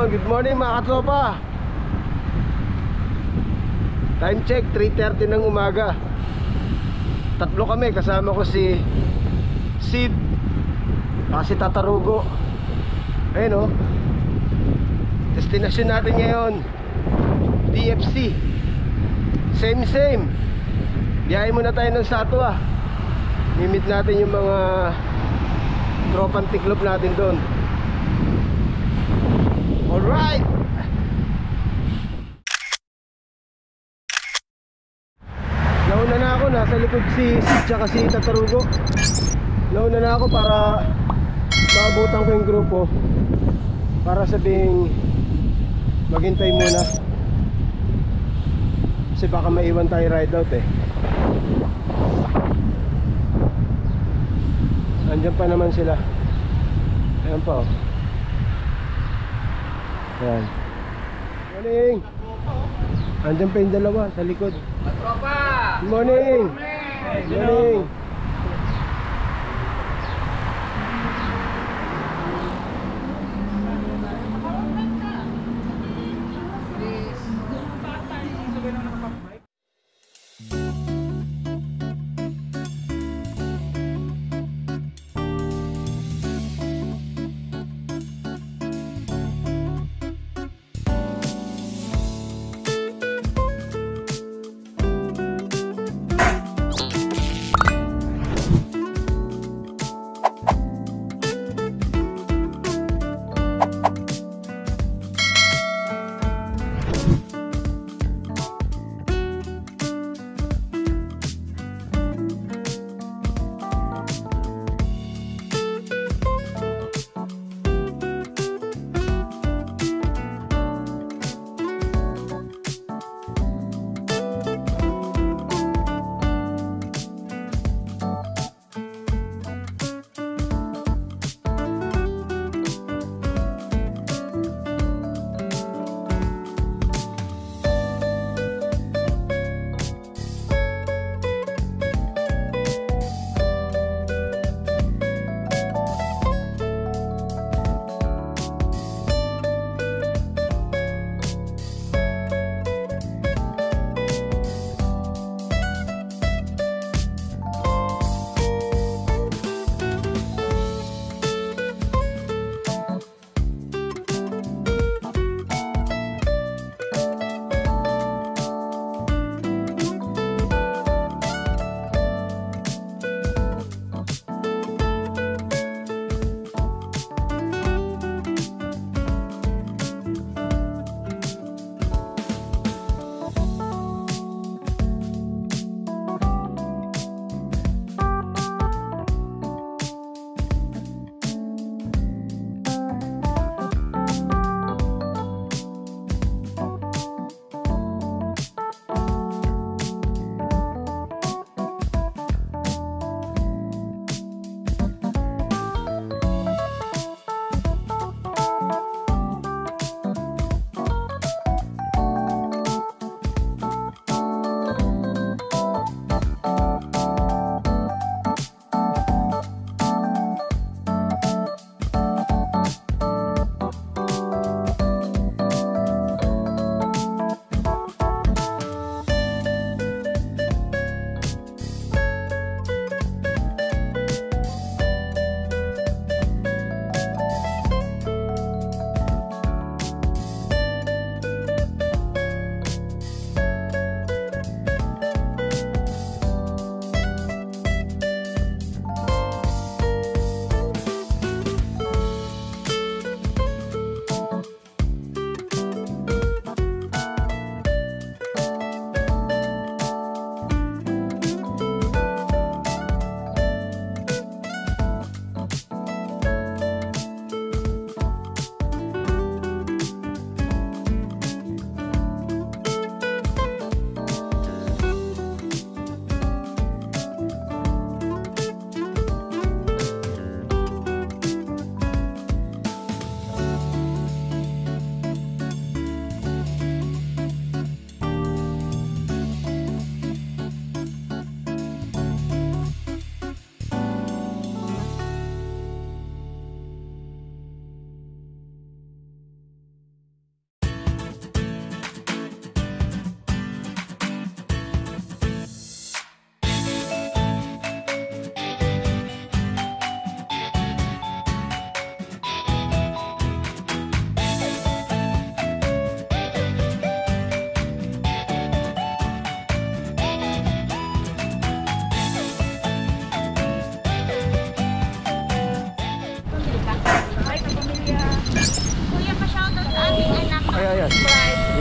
good morning mga katropa. Time check, 3:30 ng umaga. Tatlo kami, kasama ko si Sid, si Tatarugo. Ayun o. Destination natin ngayon DFC. Same. Biyahe muna tayo ng Satwa. Mimit natin yung mga tropang tiklop natin doon. Alright. Nauna na ako, nasa likod si Sid tsaka si Tatarugo. Nauna na ako para maabutan ko yung grupo, para sabing maghintay muna kasi baka maiwan tayo ride out eh. Andyan pa naman sila. Ayan pa oh. Ayan. Morning. Andyan pa yung dalawa sa likod. Good morning. Good morning.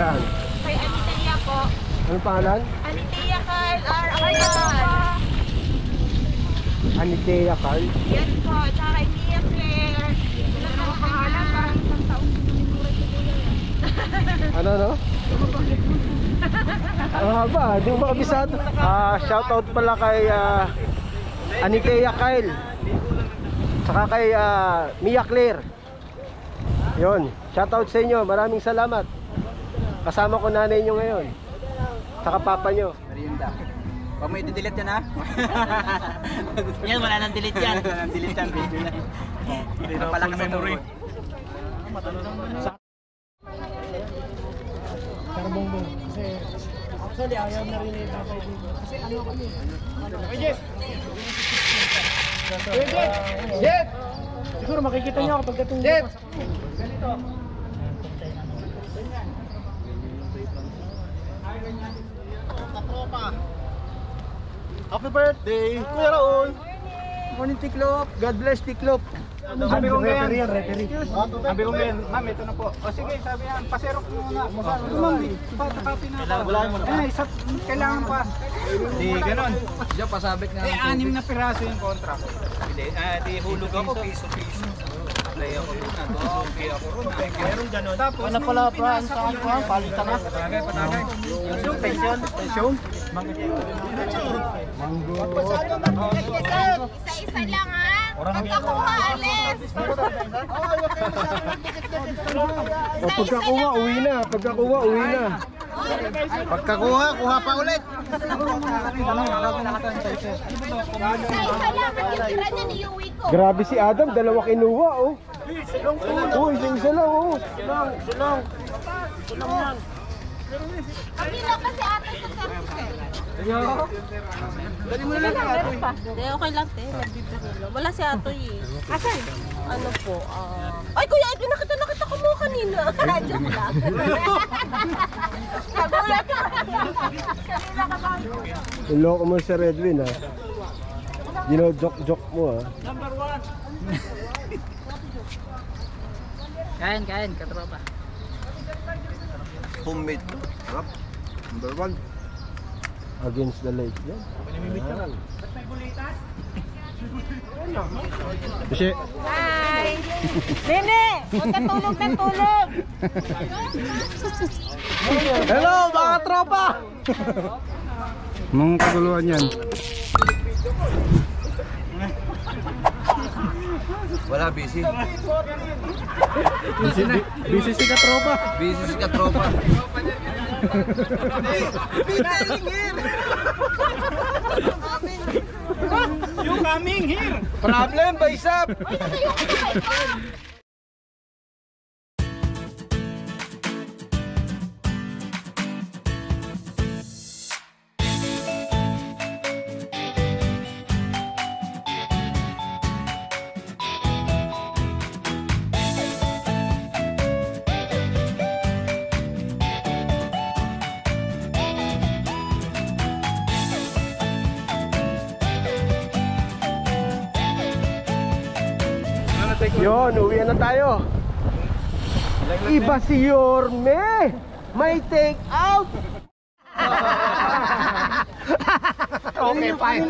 Yan. Kay Anitea po. Anong pangalan? Anitea Carl R. Arcan. Anitea Carl. Yes po. Tsaka kay Mia Claire. Wala na ang pangalan. Parang isang taon siguro ito yan. Ano no? Ang haba, di mo makabisado. Shoutout pala kay Anitea Kyle. Saka kay Mia Claire. Yun, shoutout sa inyo. Maraming salamat. Kasama ko nanay nyo ngayon. Saka papa nyo. Merienda. Pag may delete yan ha? Yan, wala nang delete yan. Wala nang delete yan, video yan. Hindi na pala memory. Karbongbong. Kasi actually ayaw na rin yung tatay dito. Kasi ano kami. Okay, Jeff! Jeff! Jeff! Siguro makikita niyo ako pagdating dito. Jeff! Ganito. Happy birthday, Kuya Raul. Morning, Tiklop. God bless, Tiklop. Sabi ko ngayon. Sabi ko ngayon, ma'am, ito na po. O sige, sabi yan, paserok muna. Ma'am, copy na. Wala mo na ba? Kailangan pa. Di, ganun. Diyan, pasabit nga. 6 na piraso yung contract. Hindi, di hulog ako, piso-piso. Play ako rin na. Okay ako rin na. Mayroong ganun. Tapos, Wala pala pa, ang saan ko, palitan na. patagay. Yung pension? Pension? Isa-isa lang ha. Pagkakuha, alis. O pagkakuha, uwi na. Pagkakuha, uwi na. Pagkakuha, kuha pa ulit. Isa-isa lang. At yung tira niya niuwi ko. Grabe si Adam, dalawa kinuha oh. Oh, isa lang oh. Kami lang kasi ate sa service eh. Dali mo na lang ito. Hindi, okay lang, te. Nagbibiro lang. Wala si Atoy eh. Asan? Ano po, Ay, Kuya Edwin, nakita ko mo kanina. Joke lang. Nagulat ka. Kanina ka ba? Iloko mo si Redwin ha. Dino-joke mo ha. Kain, katropa. Homemade. Sarap. Number 1. Against the lake yan. Kasi Hi! Nene! Huwag ka tulog ng tulog! hello mga tropa! Mga kaguluhan yan. Wala, busy. Busy si katropa. Busy si katropa. You coming here? Problem ba isap? Yun, uwian na tayo. Iba si Yorme. May take out. Okay, fine.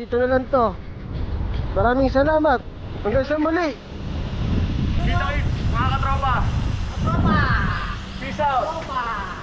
dito na lang to. Maraming salamat. Hanggang sa muli. Kita kayo, mga katropa. Peace out.